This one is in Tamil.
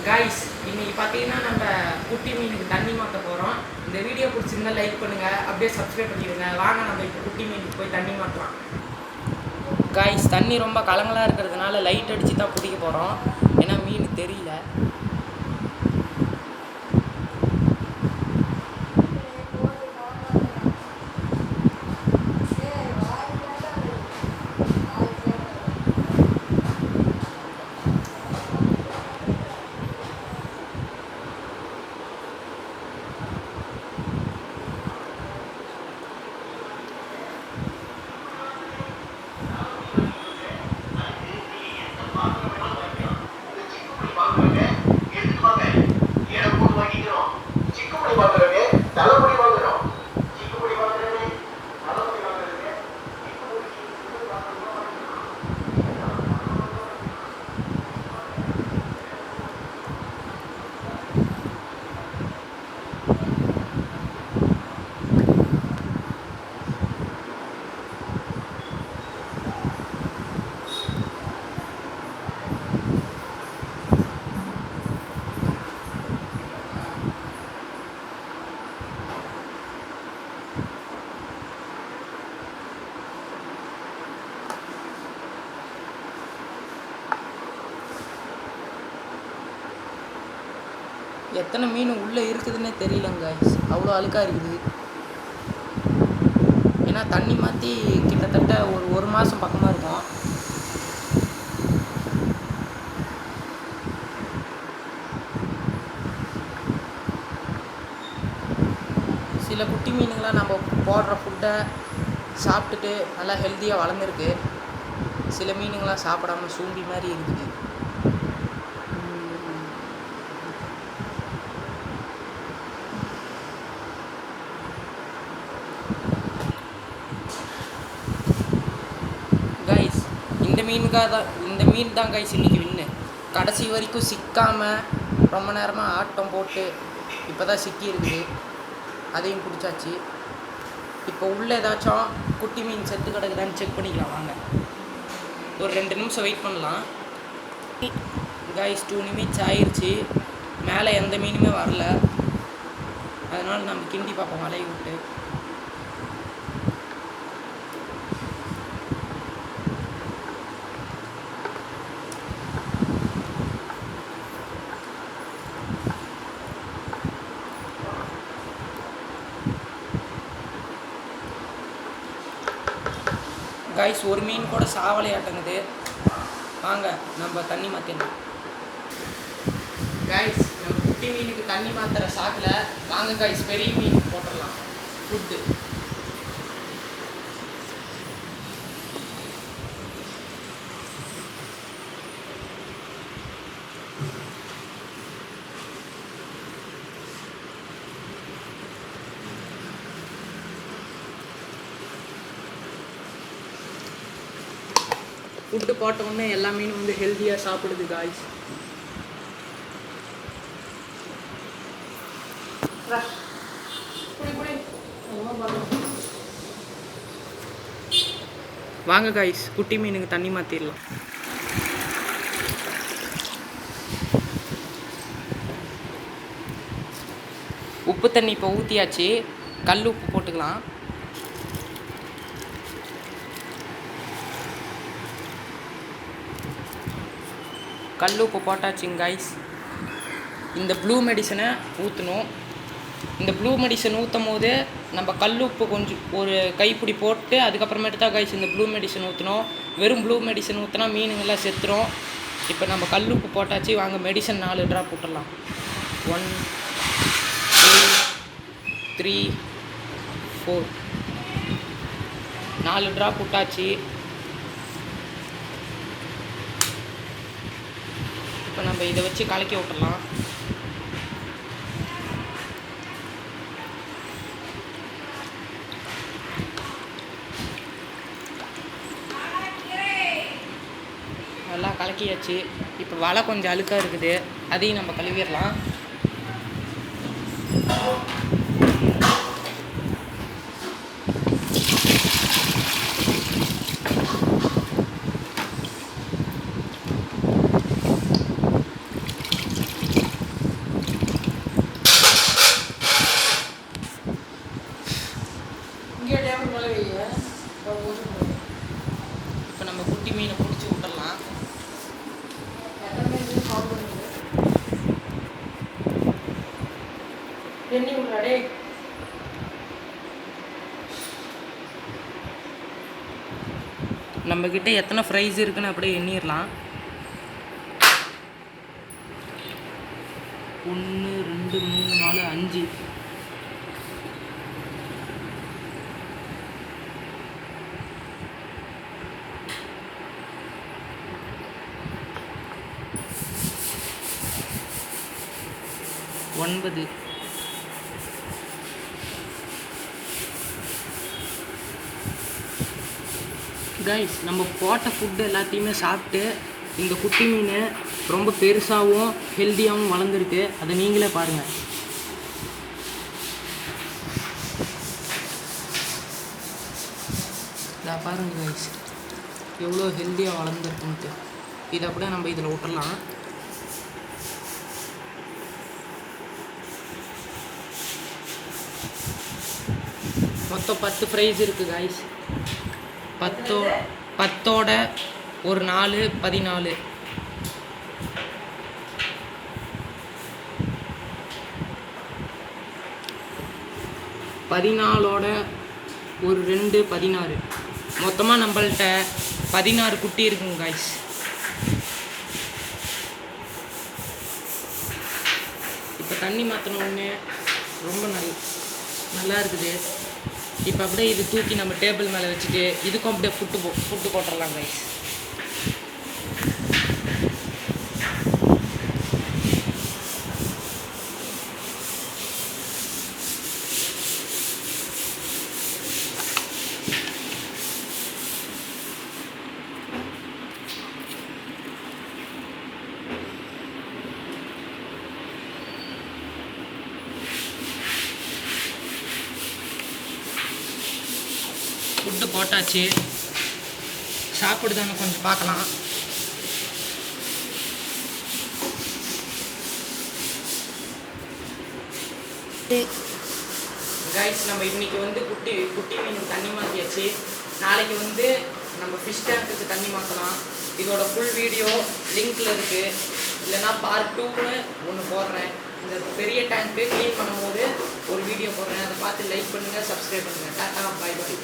காய்ஸ் இன்னைக்கு பார்த்தீங்கன்னா நம்ம குட்டி மீனுக்கு தண்ணி மாற்ற போகிறோம். இந்த வீடியோ பிடிச்சிருந்தா லைக் பண்ணுங்கள், அப்படியே சப்ஸ்கிரைப் பண்ணிடுங்க. வாங்க நம்ம இப்போ குட்டி மீனுக்கு போய் தண்ணி மாற்றலாம். காய்ஸ் தண்ணி ரொம்ப கலங்கலாக இருக்கிறதுனால லைட் அடித்து தான் பிடிக்க போகிறோம், ஏன்னா மீன் தெரியல. எத்தனை மீன் உள்ளே இருக்குதுன்னே தெரியலங்க காய்ஸ், அவ்வளோ அழுக்காக இருக்குது. ஏன்னா தண்ணி மாற்றி கிட்டத்தட்ட ஒரு மாதம் பக்கமாக இருக்கும். சில குட்டி மீனுங்களாம் நம்ம போடுற ஃபுட்டை சாப்பிட்டுட்டு நல்லா ஹெல்த்தியாக வளர்ந்துருக்கு. சில மீனுங்களாம் சாப்பிடாமல் சூம்பி மாதிரி இருக்குது. கைஸ் இந்த மீன் தான் கைஸ் இன்றைக்கி வின்னு. கடைசி வரைக்கும் சிக்காமல் ரொம்ப நேரமாக ஆட்டம் போட்டு இப்போ தான் சிக்கி இருக்குது, அதையும் பிடிச்சாச்சு. இப்போ உள்ளே ஏதாச்சும் குட்டி மீன் செத்து கிடக்குதான்னு செக் பண்ணிக்கலாம் வாங்க. ஒரு 2 நிமிஷம் வெயிட் பண்ணலாம். கைஸ் 2 நிமிஷம் ஆயிடுச்சு, மேலே எந்த மீனுமே வரல. அதனால் நம்ம கிண்டி பார்ப்போம் வலையை விட்டு. கைஸ் ஒரு மீன் கூட சாவலையாட்டங்குது. வாங்க நம்ம தண்ணி மாற்றிடலாம். கைஸ் நம்ம குட்டி மீனுக்கு தண்ணி மாற்றுற சாக்கில் வாங்க கைஸ் பெரிய மீன் போட்டுடலாம் ஃபுட்டு. ஃபுட்டு போட்டோன்னே எல்லா மீனும் வந்து ஹெல்த்தியாக சாப்பிடுது காய்ஸ். வாங்க காய்ஸ் குட்டி மீனுக்கு தண்ணி மாற்றிடலாம். உப்பு தண்ணி இப்போ ஊற்றியாச்சு, கல் உப்பு போட்டுக்கலாம். கல் உப்பு போட்டாச்சுங்க கைஸ். இந்த ப்ளூ மெடிசனை ஊற்றணும். இந்த ப்ளூ மெடிசன் ஊற்றும் போது நம்ம கல் உப்பு கொஞ்சம் ஒரு கைப்பிடி போட்டு அதுக்கப்புறமேட்டு தான் கைஸ் இந்த ப்ளூ மெடிசன் ஊற்றணும். வெறும் ப்ளூ மெடிசன் ஊற்றினா மீனுங்கெல்லாம் செத்துரும். இப்போ நம்ம கல் உப்பு போட்டாச்சு, வாங்க மெடிசன் 4 ட்ராப் போட்டுடலாம். 1 2 3 4 4 ட்ராப் விட்டாச்சு. இப்போ நம்ம இதை வச்சு கலக்கி விட்டுடலாம். நல்லா கலக்கியாச்சு. இப்போ வலை கொஞ்சம் அழுக்காக இருக்குது, அதையும் நம்ம கழுவிடலாம். எண்ணி விடுறாடே. நம்மக்கிட்ட எத்தனை ஃப்ரைஸ் இருக்குன்னு அப்படியே எண்ணிடலாம். 1 2 3 4 5. ஒன்பது. கைஸ், நம்ம போட்ட ஃபுட்டு எல்லாத்தையுமே சாப்பிட்டு இந்த குட்டி மீன் ரொம்ப பெருசாகவும் ஹெல்த்தியாகவும் வளர்ந்துருக்கு. அதை நீங்களே பாருங்கள். இதை பாருங்கள் கைஸ், எவ்வளோ ஹெல்த்தியாக வளர்ந்துருக்குன்ட்டு. இதை அப்படியே நம்ம இதில் விட்டுடலாம். மொத்தம் 10 ஃப்ரைஸ் இருக்குது கைஸ். 10ஓட ஒரு 4 14. 14ஓட ஒரு 2 16. மொத்தமாக நம்மள்கிட்ட 16 குட்டி இருக்குங்க கைஸ். இப்போ தண்ணி மாற்றினோடனே ரொம்ப நல்லா இருக்குது. இப்போ அப்படியே இது தூக்கி நம்ம டேபிள் மேலே வச்சுட்டு இதுக்கும் அப்படியே ஃபுட்டு போட்டுடலாம் கைஸ். ஃபுட்டு போட்டாச்சு, சாப்பிடுதான்னு கொஞ்சம் பார்க்கலாம். கைஸ், நம்ம இன்றைக்கி வந்து குட்டி மீன் தண்ணி மாற்றியாச்சு. நாளைக்கு வந்து நம்ம ஃபிஷ் டேங்க்குக்கு தண்ணி மாற்றலாம். இதோட ஃபுல் வீடியோ லிங்க்கில் இருக்குது. இல்லைனா பார்ட் 2ன்னு ஒன்று போடுறேன். இந்த பெரிய டேங்க்கு க்ளீன் பண்ணும்போது ஒரு வீடியோ போடுறேன். அதை பார்த்து லைக் பண்ணுங்கள், சப்ஸ்கிரைப் பண்ணுங்கள். டாட்டா, பாய் பாய்.